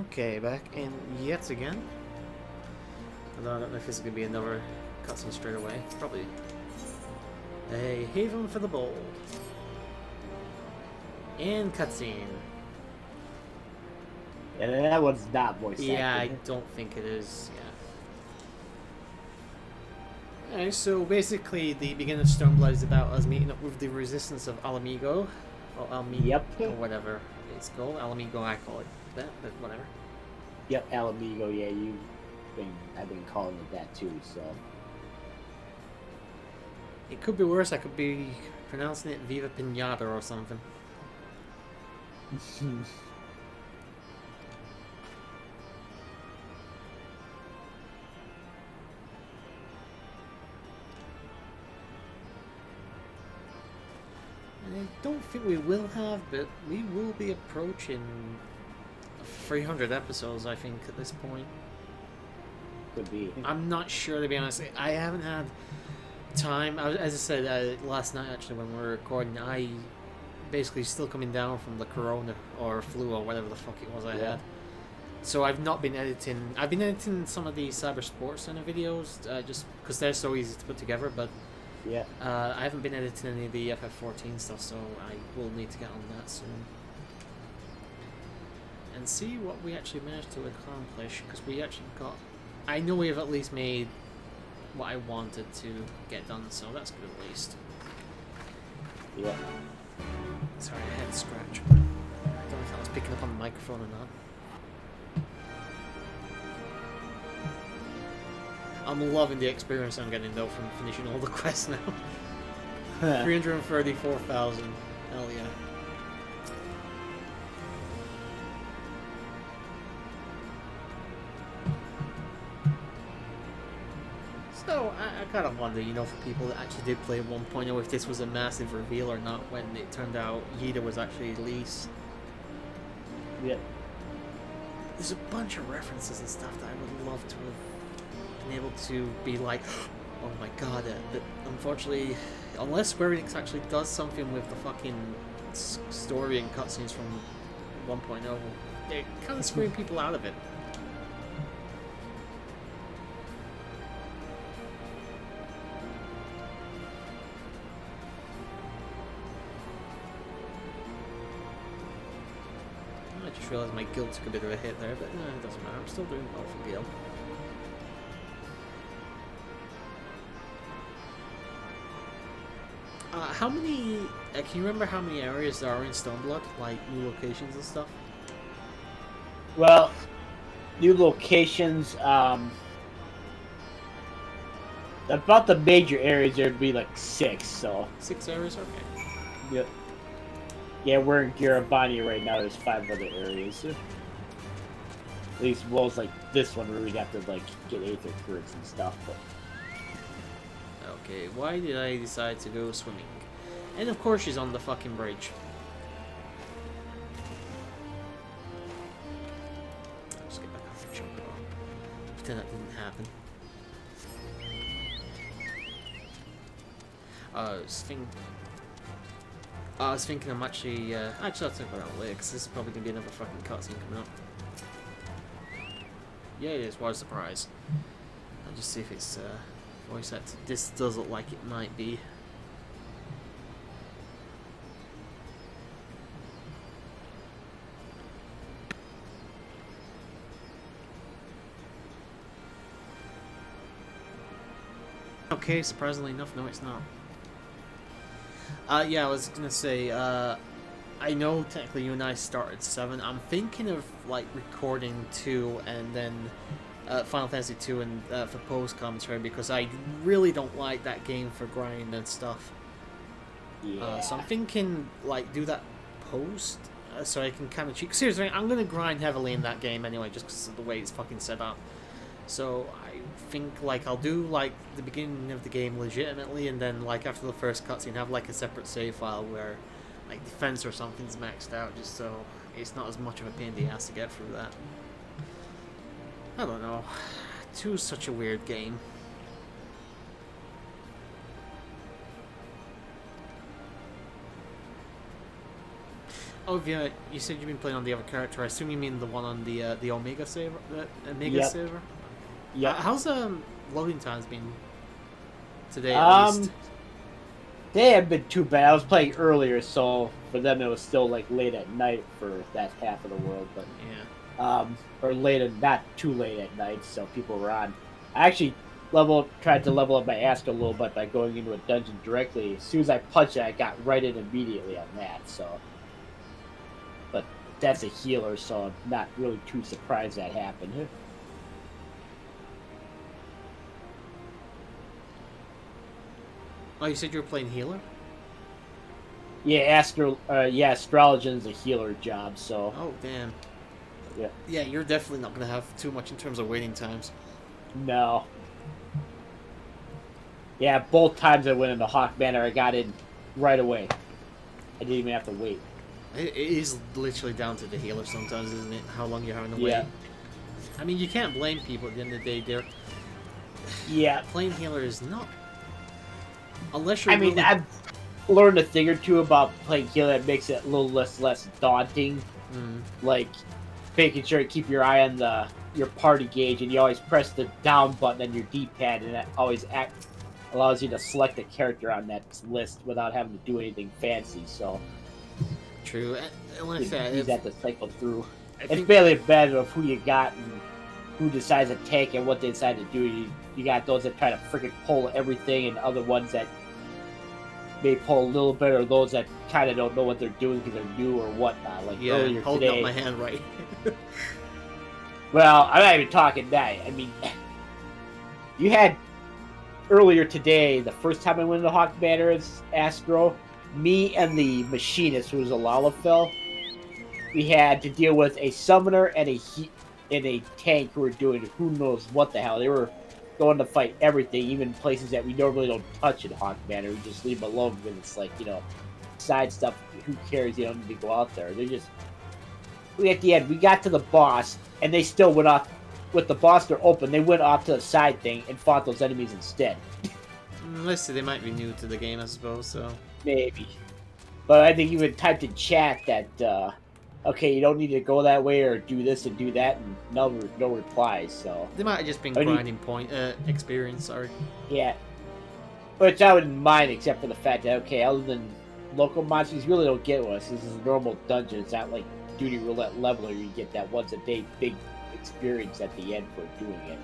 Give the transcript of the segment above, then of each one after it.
Okay, back in yet again. Although I don't know if this is going to be another cutscene straight away. Probably. A haven for the bold. And cutscene. And that one's not voice acted. Yeah, I don't think it is. Yeah. Alright, so basically the beginning of Stormblood is about us meeting up with the resistance of Alamigo. Or Alamigo, Yep. or whatever it's called. Alamigo, I call it that, but whatever. Yep, Alamigo, yeah, I've been calling it that too, so. It could be worse, I could be pronouncing it Viva Pinata or something. I don't think we will have, but we will be approaching 300 episodes, I think, at this point. Could be. I'm not sure, to be honest. I haven't had time. As I said last night, actually, when we were recording, I basically still coming down from the corona or flu or whatever the fuck it was I had. So I've not been editing. I've been editing some of the Cyber Sports Center videos, just because they're so easy to put together, but yeah. I haven't been editing any of the FF14 stuff, so I will need to get on that soon. And see what we actually managed to accomplish, because we actually got... I know we've at least made what I wanted to get done, so that's good at least. Yeah. Sorry, I had a scratch. I don't know if that was picking up on the microphone or not. I'm loving the experience I'm getting though from finishing all the quests now. 334,000. Hell yeah. So, I kind of wonder, you know, for people that actually did play 1.0, if this was a massive reveal or not when it turned out Yida was actually Lise. Yeah. There's a bunch of references and stuff that I would love to have been able to be like, oh my god, but unfortunately, unless Square Enix actually does something with the fucking story and cutscenes from 1.0, they're kind of screwing people out of it. I just realised my guild took a bit of a hit there, but no, it doesn't matter, I'm still doing well for guild. How many... can you remember how many areas there are in Stormblood? Like, new locations and stuff? Well, new locations, about the major areas, there'd be like 6, so. 6 areas? Okay. Yep. Yeah, we're in Garabani right now, there's 5 other areas. At least, well, it's like this one where we'd have to, like, get Aether Currents and stuff, but... Okay, why did I decide to go swimming? And of course she's on the fucking bridge. Let's get back off the jump. Pretend that didn't happen. I was thinking I'm actually... actually, I'll talk about that later, because this is probably going to be another fucking cutscene coming up. Yeah, it is. What a surprise. I'll just see if it's... voice acted. This does look like it might be. Okay, surprisingly enough, no, it's not. Yeah, I was gonna say, I know technically you and I started 7. I'm thinking of, like, recording 2 and then Final Fantasy 2 and for post commentary, because I really don't like that game for grind and stuff. Yeah. So I'm thinking, like, do that post so I can kind of cheat. Seriously, I'm gonna grind heavily in that game anyway, just because of the way it's fucking set up. So I think, like, I'll do, like, the beginning of the game legitimately, and then, like, after the first cutscene, have, like, a separate save file where, like, defense or something's maxed out, just so it's not as much of a pain in the ass to get through that. I don't know. 2 is such a weird game. Oh, yeah, you said you've been playing on the other character. I assume you mean the one on the Omega server, Omega Yep. server. Yeah. How's loading times been today at least? They haven't been too bad. I was playing earlier, so for them it was still like late at night for that half of the world, but Yeah. or not too late at night, so people were on. I actually tried to level up my Astro a little bit by going into a dungeon directly. As soon as I punched it, I got right in immediately on that. So, but that's a healer, so I'm not really too surprised that happened. Oh, you said you were playing healer? Yeah, Astrologian's a healer job, so Oh, damn. yeah. Yeah, you're definitely not going to have too much in terms of waiting times. No. Yeah, both times I went into Hawk Manor, I got in right away. I didn't even have to wait. It is literally down to the healer sometimes, isn't it? How long you're having to wait. Yeah. I mean, you can't blame people at the end of the day. They're Yeah. playing healer is not. Unless you're. I mean, really... I've learned a thing or two about playing healer that makes it a little less daunting. Like making sure to keep your eye on your party gauge, and you always press the down button on your D-pad, and that always allows you to select a character on that list without having to do anything fancy. So True. And like I you said, use that to cycle through. I It's think- barely a matter of who you got and who decides to take and what they decide to do. You got those that try to freaking pull everything, and other ones that may pull a little bit, or those that kind of don't know what they're doing because they're new or whatnot. Like yeah, earlier holding today. up my hand right. Well, I'm not even talking that. I mean, you had earlier today, the first time I went into Hawk Manor as Astro, me and the machinist, who was a Lalafell, we had to deal with a summoner and a tank who were doing who knows what the hell. They were going to fight everything, even places that we normally don't touch in Hawk Manor. We just leave them alone because it's like, side stuff. Who cares? You don't need to go out there. They're just... At the end, we got to the boss, and they still went off. With the boss door open, they went off to the side thing and fought those enemies instead. Let's see, they might be new to the game, I suppose, so... Maybe. But I think you had typed in chat that, okay, you don't need to go that way or do this and do that, and no replies, so... They might have just been grinding experience, sorry. Yeah. Which I wouldn't mind, except for the fact that, okay, other than local monsters, you really don't get us. This is a normal dungeon. It's not like Duty Roulette leveler. You get that once a day big experience at the end for doing it.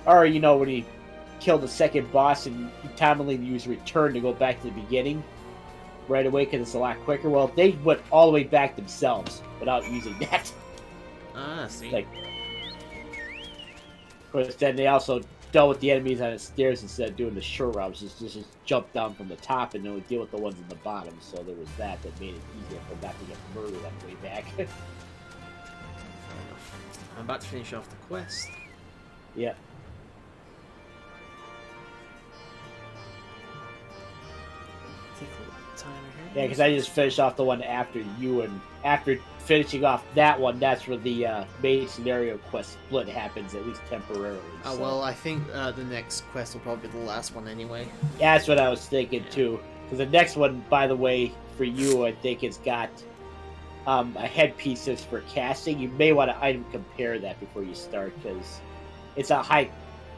Or, when you kill the second boss and you commonly use return to go back to the beginning right away because it's a lot quicker. Well, they went all the way back themselves without using that. Ah, see. Like, of course, then they also dealt with the enemies on the stairs instead of doing the short routes. Just jump down from the top and only deal with the ones in the bottom. So there was that made it easier for them not to get murdered on the way back. Fair enough. I'm about to finish off the quest. Yeah. Take a little timer here. Yeah, because I just finished off the one after you, and after finishing off that one, that's where the main scenario quest split happens, at least temporarily. Oh, so. well, I think the next quest will probably be the last one anyway. Yeah, that's what I was thinking, too. Because the next one, by the way, for you, I think it's got a headpieces for casting. You may want to item compare that before you start, because it's a high...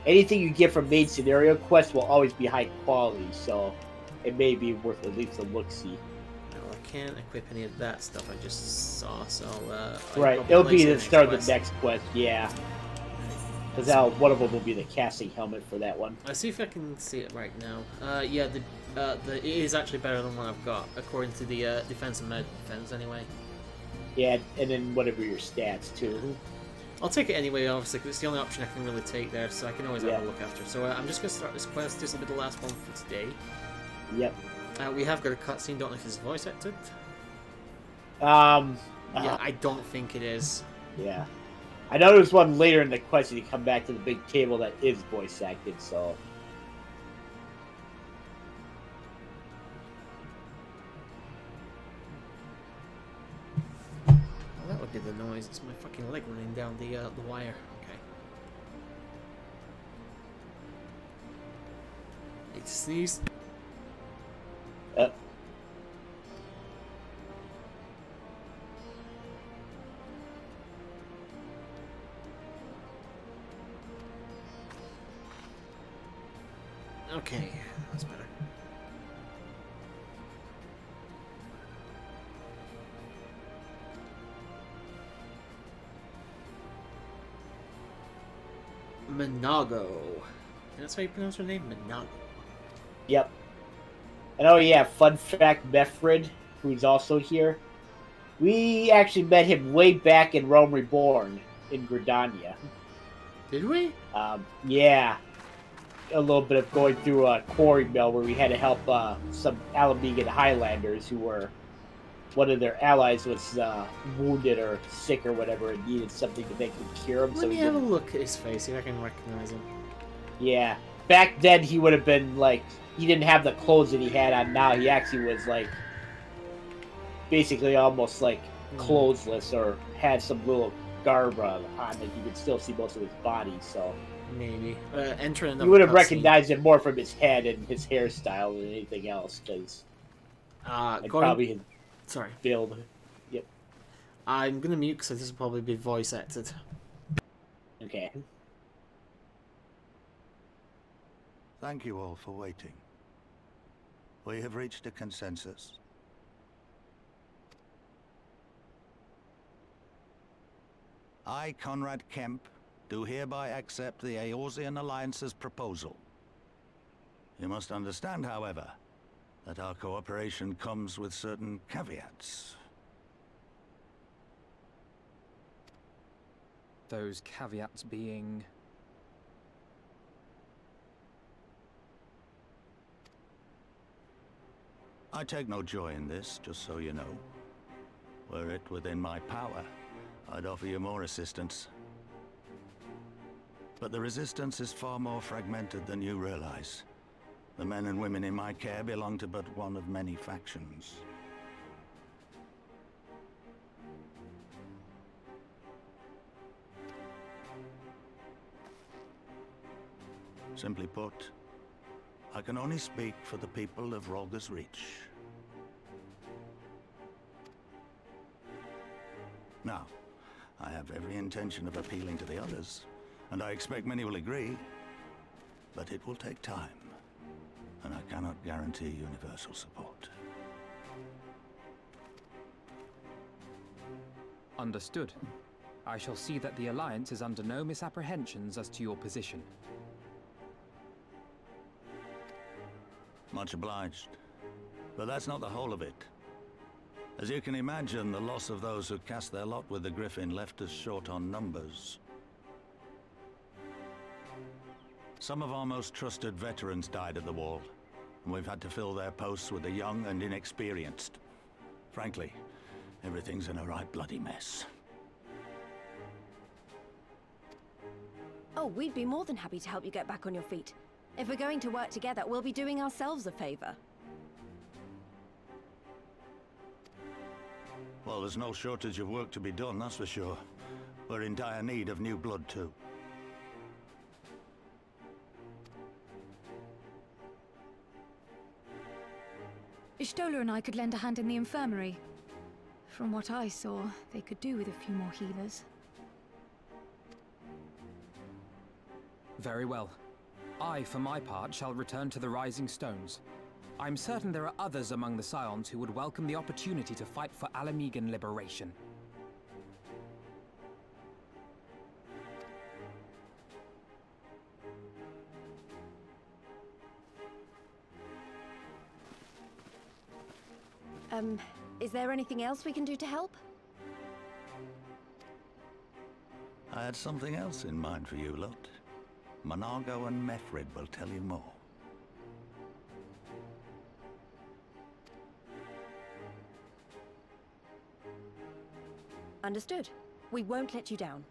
Anything you get from main scenario quest will always be high quality, so it may be worth at least a look-see. Well, I can't equip any of that stuff I just saw, so... right, it'll be the start of the next quest, yeah. Because one of them will be the casting helmet for that one. Let's see if I can see it right now. Yeah, it is actually better than what I've got, according to the defense and med defense, anyway. Yeah, and then whatever your stats, too. I'll take it anyway, obviously, because it's the only option I can really take there, so I can always have a look after. So I'm just going to start this quest. This will be the last one for today. Yep. We have got a cutscene. Don't know if it's voice acted. Yeah, I don't think it is. Yeah. I know there's one later in the quest that you come back to the big table that is voice acted, so... Well, that would be the noise. It's my fucking leg running down the wire. Okay. Need to sneeze. Okay, that's better. Minago. That's how you pronounce her name? Minago. Yep. And oh yeah, fun fact, Mefrid, who's also here, we actually met him way back in Rome Reborn in Gridania. Did we? Yeah, a little bit of going through a quarry mill where we had to help some Alamegan Highlanders who were one of their allies was wounded or sick or whatever and needed something to make them cure him. Let me have a look at his face, see if I can recognize him. Yeah, back then he would have been like, he didn't have the clothes that he had on now. He actually was like basically almost like clothesless or had some little garb on that you could still see most of his body. So maybe entering. You would have recognized him more from his head and his hairstyle than anything else, because probably his build. Yep. I'm gonna mute because this will probably be voice acted. Okay. Thank you all for waiting. We have reached a consensus. I, Conrad Kemp, do hereby accept the Eorzean Alliance's proposal. You must understand, however, that our cooperation comes with certain caveats. Those caveats being... I take no joy in this, just so you know. Were it within my power, I'd offer you more assistance. But the resistance is far more fragmented than you realize. The men and women in my care belong to but one of many factions. Simply put, I can only speak for the people of Rolga's Reach. Now, I have every intention of appealing to the others, and I expect many will agree, but it will take time, and I cannot guarantee universal support. Understood. I shall see that the Alliance is under no misapprehensions as to your position. Much obliged. But that's not the whole of it. As you can imagine, the loss of those who cast their lot with the Griffin left us short on numbers. Some of our most trusted veterans died at the wall, and we've had to fill their posts with the young and inexperienced. Frankly, everything's in a right bloody mess. Oh, we'd be more than happy to help you get back on your feet. If we're going to work together, we'll be doing ourselves a favor. Well, there's no shortage of work to be done, that's for sure. We're in dire need of new blood, too. Ishtola and I could lend a hand in the infirmary. From what I saw, they could do with a few more healers. Very well. I, for my part, shall return to the Rising Stones. I'm certain there are others among the Scions who would welcome the opportunity to fight for Alamegan liberation. Is there anything else we can do to help? I had something else in mind for you lot. Monago and Mefrid will tell you more. Understood. We won't let you down.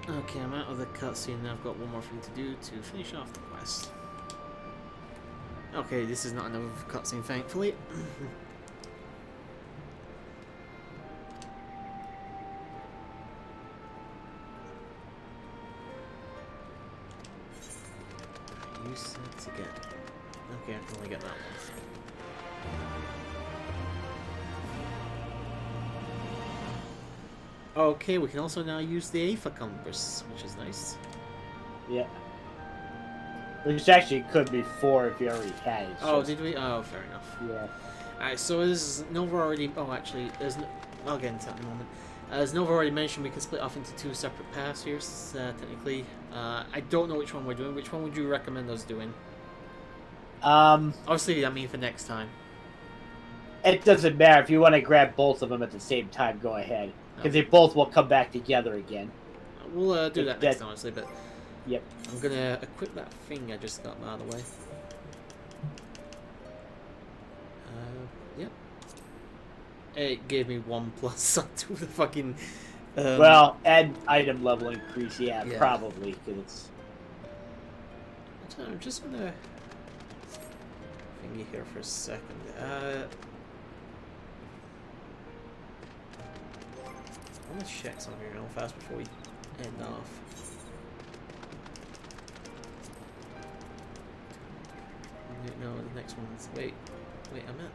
Okay, I'm out of the cutscene now. I've got one more thing to do to finish off the quest. Okay, this is not another cutscene, thankfully. You said to get... Okay, I can only get that one. Okay, we can also now use the Aether compass, which is nice. Yeah. Which actually could be 4 if you already had it. Oh, did we? Oh, fair enough. Yeah. Alright, so is Nova already... Oh, actually, there's no... I'll get into that in a moment. As Nova already mentioned, we can split off into 2 separate paths here, technically. I don't know which one we're doing. Which one would you recommend us doing? Obviously, I mean for next time. It doesn't matter. If you want to grab both of them at the same time, go ahead. Because they both will come back together again. We'll do that next time, honestly, but... Yep. I'm gonna equip that thing I just got out of the way. Yep. It gave me 1+ onto the fucking... well, and item level increase, yeah. Probably, because it's... I'm just gonna... thingy here for a second. I'm gonna check something real fast before we end off. No, the next one's... Wait, I'm at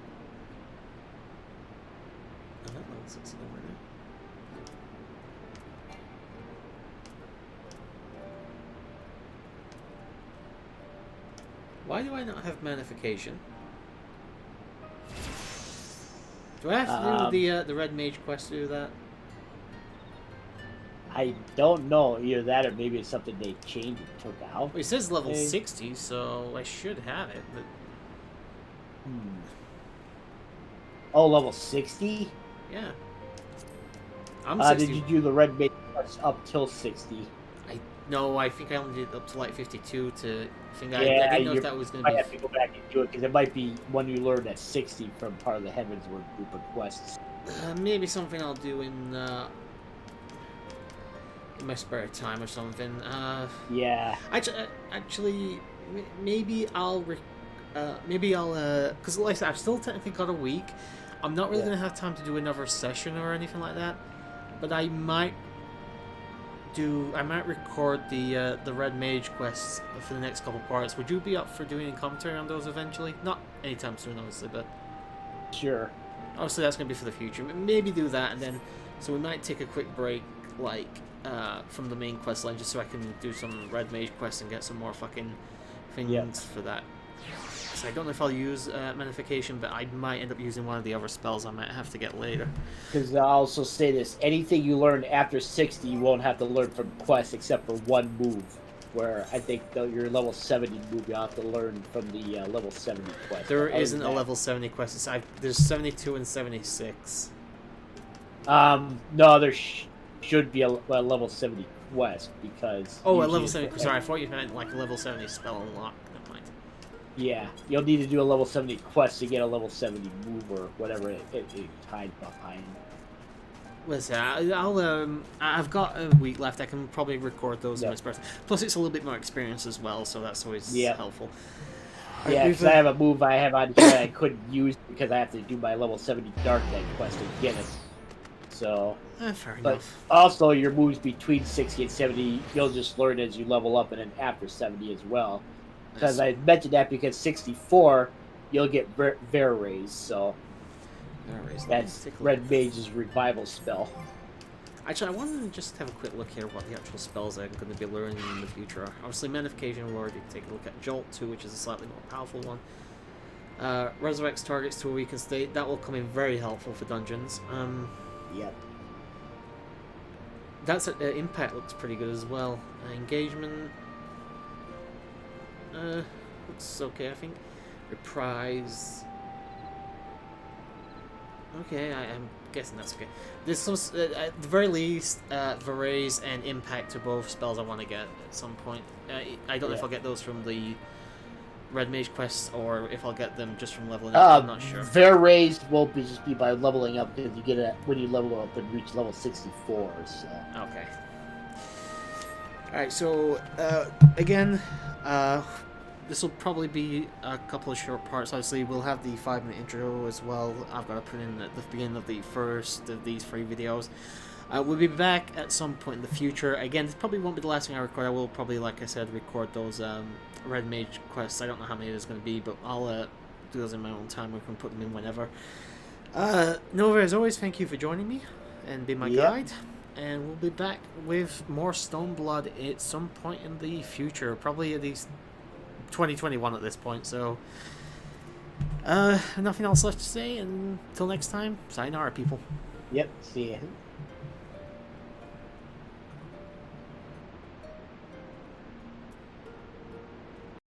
level 60 right now. Why do I not have manification? Do I have to do the Red Mage quest to do that? I don't know. Either that or maybe it's something they changed and took out. Well, it says level 60, so I should have it, but... Oh, level 60? Yeah. I'm 60. Did you do the Red Mage quest up till 60? No, I think I only did up to like 52 to... I think I didn't know if that was going to be... I have to go back and do it, because it might be one you learned at 60 from part of the Heavensward group of quests. Maybe something I'll do in my spare time or something. Yeah. Actually, maybe I'll... because like I said, I've still technically got a week. I'm not really going to have time to do another session or anything like that. But I might record the Red Mage quests for the next couple parts. Would you be up for doing a commentary on those eventually? Not anytime soon, obviously, but... Sure. Obviously, that's going to be for the future. Maybe do that, and then... So we might take a quick break, like, from the main quest line, just so I can do some Red Mage quests and get some more fucking things for that. So I don't know if I'll use Magnification, but I might end up using one of the other spells I might have to get later. Because I'll also say this, anything you learn after 60, you won't have to learn from quests except for one move. Where I think your level 70 move, you'll have to learn from the level 70 quest. There isn't a level 70 quest. There's 72 and 76. No, there should be a level 70 quest, because... Oh, a level 70... Sorry, I thought you meant like a level 70 spell unlock. Never mind. Yeah, you'll need to do a level 70 quest to get a level 70 move or whatever it hides behind. Listen, I've got a week left. I can probably record those in my spare time. Plus, it's a little bit more experience as well, so that's always helpful. Yeah, because I have a move I have on here that I couldn't use because I have to do my level 70 Dark Knight quest to get it. So... fair but enough. Also, your moves between 60 and 70, you'll just learn as you level up, and then after 70 as well. Because I mentioned that because 64, you'll get Verraise, so that's Red Mage's revival spell. Actually, I wanted to just have a quick look here what the actual spells I'm going to be learning in the future are. Obviously, Magnification, we've already taken a look at Jolt 2, which is a slightly more powerful one. Resurrects targets to a weakened state. That will come in very helpful for dungeons. Yep. That's impact looks pretty good as well. Engagement looks okay, I think. Reprise. Okay, I'm guessing that's okay. There's some, at the very least, Verraise and Impact are both spells I want to get at some point. I don't know if I'll get those from the Red Mage quests or if I'll get them just from leveling up. I'm not sure. Verraise will just be by leveling up, because you get it when you level up and reach level 64. So. Okay. Alright, so again, this will probably be a couple of short parts. Obviously, we'll have the 5-minute intro as well. I've got to put in at the beginning of the first of these 3 videos. We'll be back at some point in the future. Again, this probably won't be the last thing I record. I will probably, like I said, record those Red Mage quests. I don't know how many there's going to be, but I'll do those in my own time. We can put them in whenever. Nova, as always, thank you for joining me and being my guide. and we'll be back with more Stoneblood at some point in the future, probably at least 2021 at this point. So, nothing else left to say, and until next time, sayonara, people. Yep, see ya.